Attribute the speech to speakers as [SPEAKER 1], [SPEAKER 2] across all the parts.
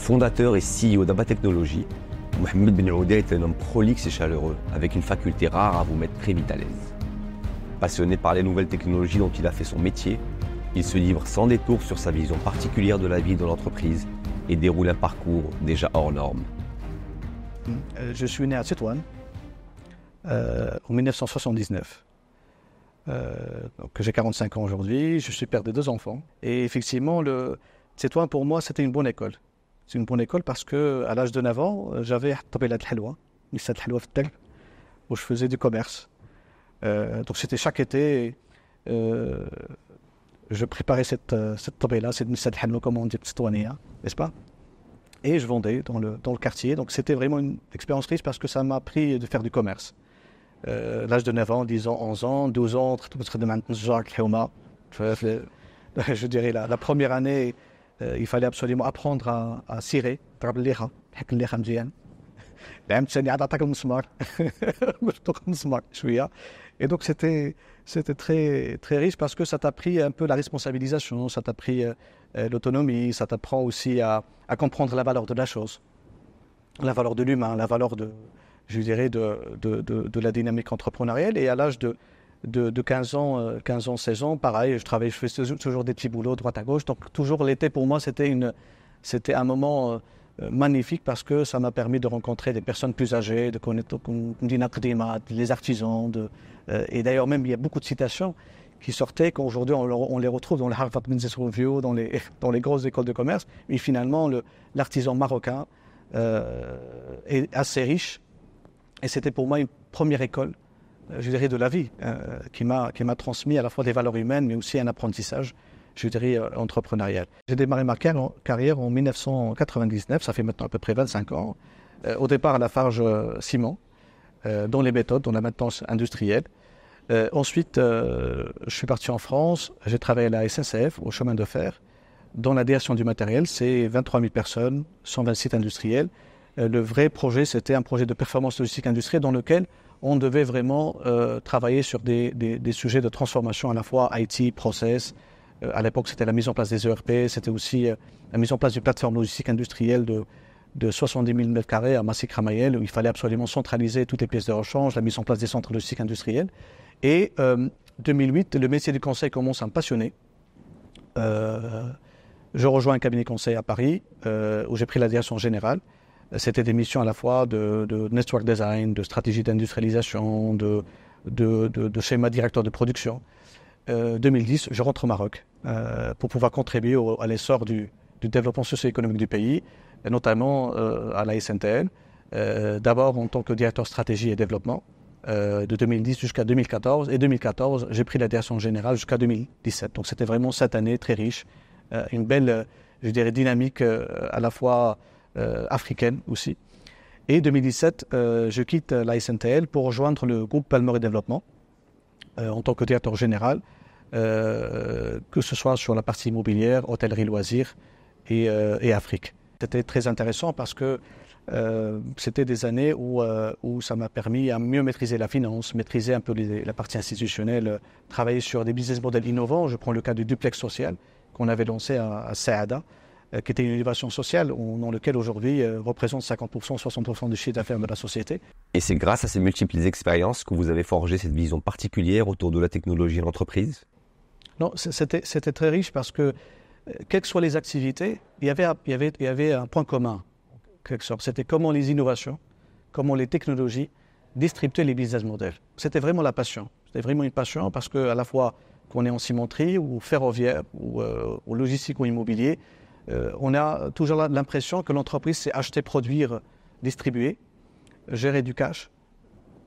[SPEAKER 1] Fondateur et CEO d'Abba Technologies, Mohamed Ben Ouda est un homme prolixe et chaleureux, avec une faculté rare à vous mettre très vite à l'aise. Passionné par les nouvelles technologies dont il a fait son métier, il se livre sans détour sur sa vision particulière de la vie de l'entreprise et déroule un parcours déjà hors norme.
[SPEAKER 2] Je suis né à Tétouan en 1979. Donc j'ai 45 ans aujourd'hui, je suis père de 2 enfants. Et effectivement, Tétouan pour moi c'était une bonne école. C'est une bonne école parce qu'à l'âge de 9 ans, j'avais طبيلة الحلوى, نسات الحلوى في التل, où je faisais du commerce. Donc c'était chaque été, je préparais cette طبيلة, cette نسات الحلوى comme on dit tétouaniyya, n'est-ce pas? Et je vendais dans le quartier. Donc c'était vraiment une expérience riche parce que ça m'a appris de faire du commerce. L'âge de 9 ans, 10 ans, 11 ans, 12 ans, je dirais la première année, il fallait absolument apprendre à cirer. Et donc c'était très, très riche parce que ça t'a appris un peu la responsabilisation, ça t'a appris l'autonomie, ça t'apprend aussi à comprendre la valeur de la chose, la valeur de l'humain, la valeur de la dynamique entrepreneuriale. Et à l'âge de 15 ans, 16 ans, pareil, je faisais toujours des petits boulots droite à gauche. Donc toujours l'été pour moi c'était un moment magnifique parce que ça m'a permis de rencontrer des personnes plus âgées, de connaître les artisans. Et d'ailleurs même il y a beaucoup de citations qui sortaient qu'aujourd'hui on les retrouve dans les Harvard Business Review, dans les grosses écoles de commerce. Mais finalement l'artisan marocain est assez riche. Et c'était pour moi une première école, je dirais, de la vie, qui m'a transmis à la fois des valeurs humaines, mais aussi un apprentissage, je dirais, entrepreneurial. J'ai démarré ma carrière en 1999, ça fait maintenant à peu près 25 ans. Au départ à la Farge Ciment, dans les méthodes, dans la maintenance industrielle. Ensuite, je suis parti en France, j'ai travaillé à la SNCF, au chemin de fer, dans la direction du matériel. C'est 23 000 personnes, 120 sites industriels. Le vrai projet, c'était un projet de performance logistique industrielle dans lequel on devait vraiment travailler sur des sujets de transformation à la fois IT, process. À l'époque, c'était la mise en place des ERP, c'était aussi la mise en place d'une plateforme logistique industrielle de 70 000 m² à Massy-Kramayel, où il fallait absolument centraliser toutes les pièces de rechange, la mise en place des centres logistiques industriels. Et 2008, le métier du conseil commence à me passionner. Je rejoins un cabinet conseil à Paris, où j'ai pris la direction générale. C'était des missions à la fois de network design, de stratégie d'industrialisation, de schéma directeur de production. 2010, je rentre au Maroc pour pouvoir contribuer à l'essor du développement socio-économique du pays, et notamment à la SNTL, d'abord en tant que directeur stratégie et développement, de 2010 jusqu'à 2014. Et 2014, j'ai pris la direction générale jusqu'à 2017. Donc c'était vraiment cette année très riche, une belle, je dirais, dynamique à la fois africaine aussi. Et 2017, je quitte la SNTL pour rejoindre le groupe Palmer Développement en tant que directeur général, que ce soit sur la partie immobilière, hôtellerie, loisirs et Afrique. C'était très intéressant parce que c'était des années où ça m'a permis à mieux maîtriser la finance, maîtriser un peu la partie institutionnelle, travailler sur des business models innovants. Je prends le cas du duplex social qu'on avait lancé à Saada, qui était une innovation sociale dans lequel aujourd'hui représente 50%, 60% du chiffre d'affaires de la société.
[SPEAKER 1] Et c'est grâce à ces multiples expériences que vous avez forgé cette vision particulière autour de la technologie en entreprise?
[SPEAKER 2] Non, c'était très riche parce que, quelles que soient les activités, il y avait un point commun, en quelque sorte. C'était comment les innovations, comment les technologies distribuaient les business models. C'était vraiment la passion. C'était vraiment une passion parce qu'à la fois qu'on est en cimenterie ou ferroviaire ou logistique ou immobilier, on a toujours l'impression que l'entreprise, c'est acheter, produire, distribuer, gérer du cash,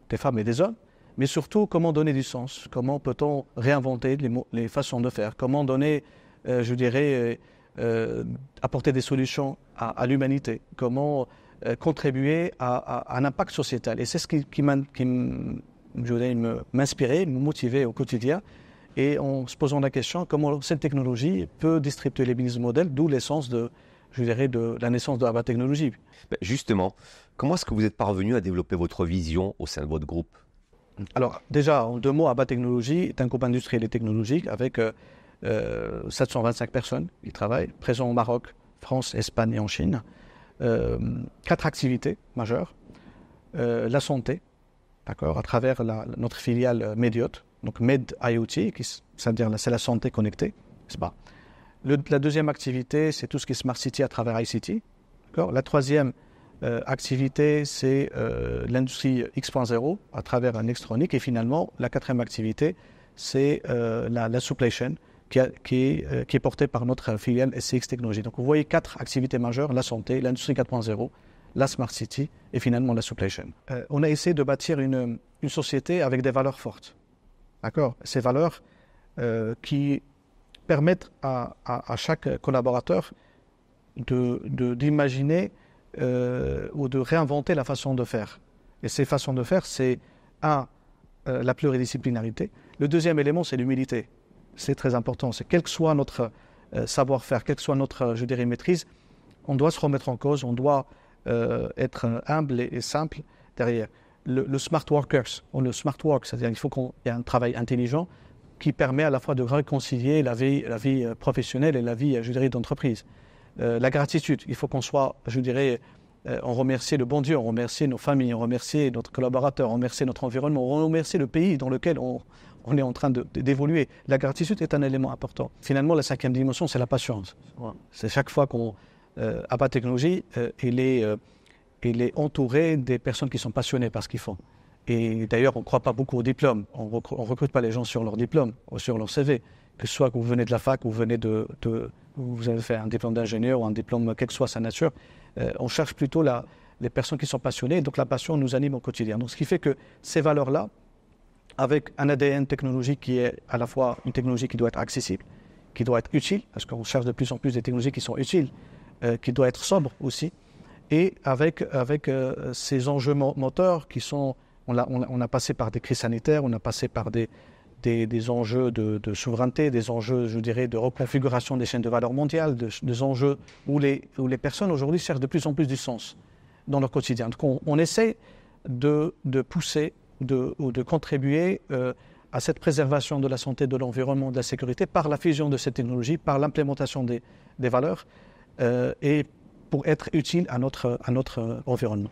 [SPEAKER 2] des femmes et des hommes, mais surtout comment donner du sens, comment peut-on réinventer les façons de faire, comment donner, je dirais, apporter des solutions à l'humanité, comment contribuer à un impact sociétal. Et c'est ce qui m'inspirait, me motivait au quotidien. Et en se posant la question comment cette technologie peut distribuer les business models, d'où l'essence de la naissance de Abba Technologies.
[SPEAKER 1] Justement, comment est-ce que vous êtes parvenu à développer votre vision au sein de votre groupe?
[SPEAKER 2] Alors déjà, en 2 mots, Abba Technologies est un groupe industriel et technologique avec 725 personnes qui travaillent, présents au Maroc, France, Espagne et en Chine. 4 activités majeures. La santé, d'accord, à travers notre filiale Mediot, donc Med IoT, c'est-à-dire c'est la santé connectée, n'est-ce pas? La deuxième activité, c'est tout ce qui est Smart City à travers ICT. D'accord. La troisième activité, c'est l'industrie X.0 à travers Nextronic. Et finalement, la quatrième activité, c'est la supply chain qui est portée par notre filiale SCX Technologies. Donc vous voyez 4 activités majeures, la santé, l'industrie 4.0, la Smart City et finalement la supply chain. On a essayé de bâtir une société avec des valeurs fortes. D'accord. Ces valeurs qui permettre à chaque collaborateur d'imaginer ou de réinventer la façon de faire. Et ces façons de faire, c'est la pluridisciplinarité. Le deuxième élément, c'est l'humilité. C'est très important. C'est quel que soit notre savoir-faire, quelle que soit notre, maîtrise, on doit se remettre en cause, on doit être humble et simple derrière. Le smart workers, ou le smart work, c'est-à-dire qu'il faut qu'il y ait un travail intelligent qui permet à la fois de réconcilier la vie professionnelle et la vie, d'entreprise. La gratitude, il faut qu'on soit, on remercie le bon Dieu, on remercie nos familles, on remercie notre collaborateur, on remercie notre environnement, on remercie le pays dans lequel on est en train d'évoluer. La gratitude est un élément important. Finalement, la cinquième dimension, c'est la patience. C'est chaque fois ABBA Technologies, il est entouré des personnes qui sont passionnées par ce qu'ils font. Et d'ailleurs, on ne croit pas beaucoup au diplôme. On ne recrute pas les gens sur leur diplôme ou sur leur CV. Que ce soit que vous venez de la fac ou vous avez fait un diplôme d'ingénieur ou un diplôme, quelle que soit sa nature, on cherche plutôt les personnes qui sont passionnées. Donc la passion nous anime au quotidien. Donc ce qui fait que ces valeurs-là, avec un ADN technologique qui est à la fois une technologie qui doit être accessible, qui doit être utile, parce qu'on cherche de plus en plus des technologies qui sont utiles, qui doit être sobre aussi, et avec ces enjeux moteurs qui sont... On a passé par des crises sanitaires, on a passé par des enjeux de souveraineté, des enjeux, de reconfiguration des chaînes de valeur mondiales, des enjeux où les personnes aujourd'hui cherchent de plus en plus du sens dans leur quotidien. Donc on essaie de pousser ou de contribuer à cette préservation de la santé, de l'environnement, de la sécurité par la fusion de ces technologies, par l'implémentation des valeurs et pour être utile à notre environnement.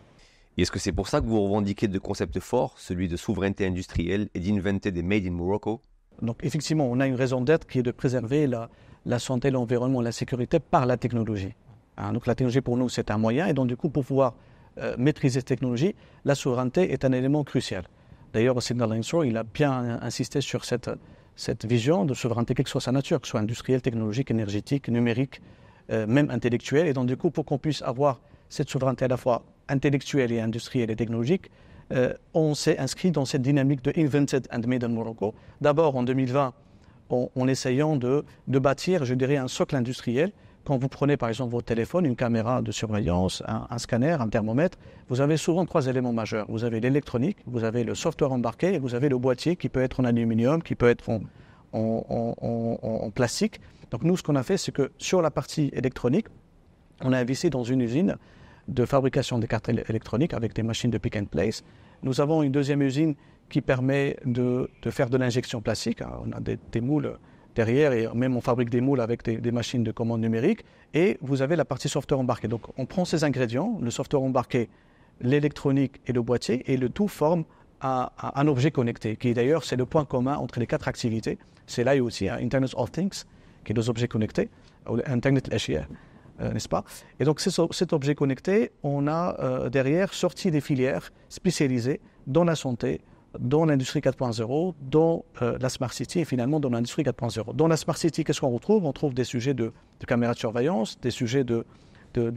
[SPEAKER 1] Et est-ce que c'est pour ça que vous revendiquez de concepts forts, celui de souveraineté industrielle et d'inventer des Made in Morocco?
[SPEAKER 2] Donc effectivement, on a une raison d'être qui est de préserver la santé, l'environnement, la sécurité par la technologie. Donc la technologie pour nous, c'est un moyen. Et donc du coup, pour pouvoir maîtriser cette technologie, la souveraineté est un élément crucial. D'ailleurs, Signal Inshore, il a bien insisté sur cette vision de souveraineté, quelle que soit sa nature, que ce soit industrielle, technologique, énergétique, numérique, même intellectuelle. Et donc du coup, pour qu'on puisse avoir cette souveraineté à la fois intellectuelle et industrielle et technologique, on s'est inscrit dans cette dynamique de Invented and Made in Morocco. D'abord en 2020, en essayant de bâtir, un socle industriel. Quand vous prenez par exemple votre téléphone, une caméra de surveillance, un scanner, un thermomètre, vous avez souvent 3 éléments majeurs. Vous avez l'électronique, vous avez le software embarqué et vous avez le boîtier qui peut être en aluminium, qui peut être en plastique. Donc nous, ce qu'on a fait, c'est que sur la partie électronique, on a investi dans une usine de fabrication des cartes électroniques avec des machines de pick and place. Nous avons une deuxième usine qui permet de faire de l'injection plastique. On a des moules derrière et même on fabrique des moules avec des machines de commande numérique. Et vous avez la partie software embarqué. Donc on prend ces ingrédients, le software embarqué, l'électronique et le boîtier, et le tout forme un objet connecté, qui d'ailleurs c'est le point commun entre les 4 activités. C'est là aussi Internet of Things, qui est des objets connectés, ou Internet al-Ashya. N'est-ce pas? Et donc cet objet connecté, on a derrière sorti des filières spécialisées dans la santé, dans l'industrie 4.0, dans la Smart City et finalement dans l'industrie 4.0. Dans la Smart City, qu'est-ce qu'on retrouve? On trouve des sujets de caméras de surveillance, des sujets de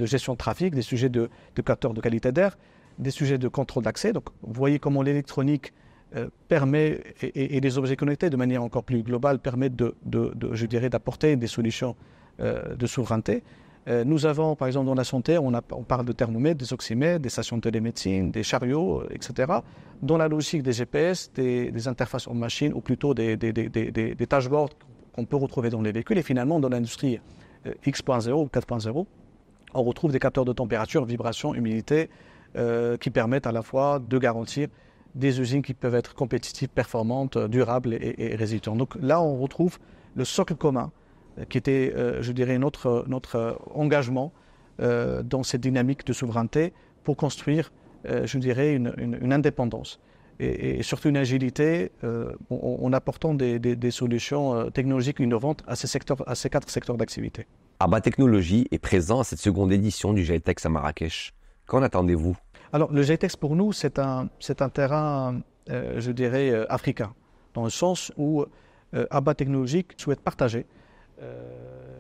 [SPEAKER 2] gestion de trafic, des sujets de capteurs de qualité d'air, des sujets de contrôle d'accès. Donc vous voyez comment l'électronique permet, et les objets connectés de manière encore plus globale, permettent d'apporter des solutions de souveraineté. Nous avons, par exemple, dans la santé, on parle de thermomètres, des oxymètres, des stations de télémédecine, des chariots, etc. Dans la logique des GPS, des interfaces en machine, ou plutôt des dashboards qu'on peut retrouver dans les véhicules. Et finalement, dans l'industrie X.0 ou 4.0, on retrouve des capteurs de température, vibration, humidité, qui permettent à la fois de garantir des usines qui peuvent être compétitives, performantes, durables et résistantes. Donc là, on retrouve le socle commun qui était, notre engagement dans cette dynamique de souveraineté pour construire, je dirais, une indépendance. Et surtout une agilité en apportant des solutions technologiques innovantes à ces 4 secteurs d'activité.
[SPEAKER 1] Abba Technologies est présent à cette seconde édition du GITEX à Marrakech. Qu'en attendez-vous?
[SPEAKER 2] Alors, le GITEX, pour nous, c'est un terrain, je dirais, africain, dans le sens où Abba Technologies souhaite partager,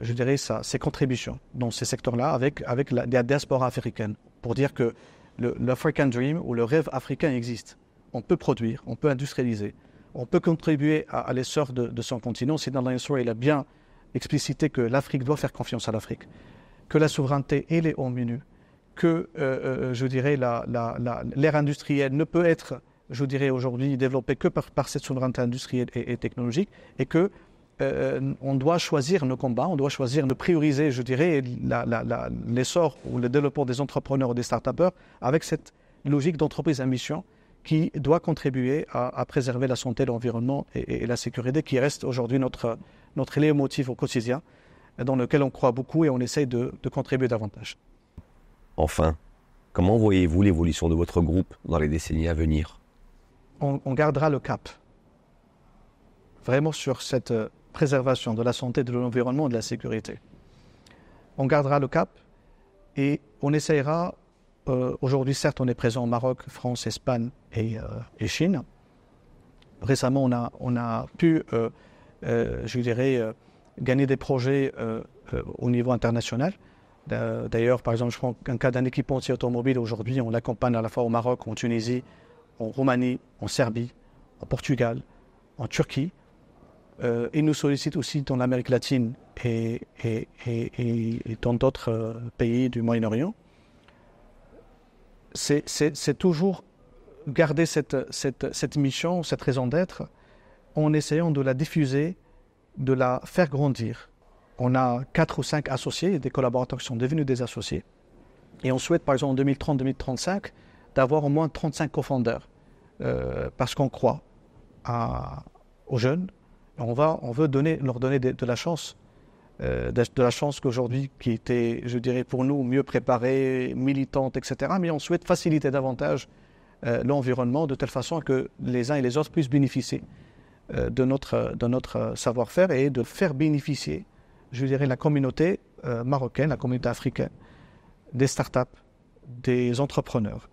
[SPEAKER 2] je dirais, ses contributions dans ces secteurs-là avec la diaspora africaine, pour dire que l'African Dream ou le rêve africain existe. On peut produire, on peut industrialiser, on peut contribuer à l'essor de son continent. Sidney Al-Mansour, il a bien explicité que l'Afrique doit faire confiance à l'Afrique, que la souveraineté elle est au menu, que, je dirais, l'ère industrielle ne peut être, je dirais, aujourd'hui développée que par cette souveraineté industrielle et technologique, et que on doit choisir nos combats, on doit choisir de prioriser, je dirais, l'essor ou le développement des entrepreneurs ou des start-upers avec cette logique d'entreprise à mission qui doit contribuer à préserver la santé, l'environnement et la sécurité, qui reste aujourd'hui notre léitmotiv au quotidien, dans lequel on croit beaucoup et on essaye de contribuer davantage.
[SPEAKER 1] Enfin, comment voyez-vous l'évolution de votre groupe dans les décennies à venir?
[SPEAKER 2] On gardera le cap, vraiment sur cette préservation de la santé, de l'environnement et de la sécurité. On gardera le cap et on essayera. Aujourd'hui, certes, on est présent au Maroc, France, Espagne et Chine. Récemment, on a pu, je dirais, gagner des projets au niveau international. D'ailleurs, par exemple, je prends un cas d'un équipementier automobile. Aujourd'hui, on l'accompagne à la fois au Maroc, en Tunisie, en Roumanie, en Serbie, en Portugal, en Turquie. Il nous sollicite aussi dans l'Amérique latine et dans d'autres pays du Moyen-Orient. C'est toujours garder cette mission, cette raison d'être, en essayant de la diffuser, de la faire grandir. On a 4 ou 5 associés, des collaborateurs qui sont devenus des associés. Et on souhaite, par exemple, en 2030-2035, d'avoir au moins 35 co-founders. Parce qu'on croit aux jeunes. On veut leur donner de la chance. De la chance qu'aujourd'hui, qui était, je dirais, pour nous, mieux préparée, militante, etc. Mais on souhaite faciliter davantage l'environnement de telle façon que les uns et les autres puissent bénéficier de notre savoir-faire et de faire bénéficier, je dirais, la communauté marocaine, la communauté africaine, des startups, des entrepreneurs.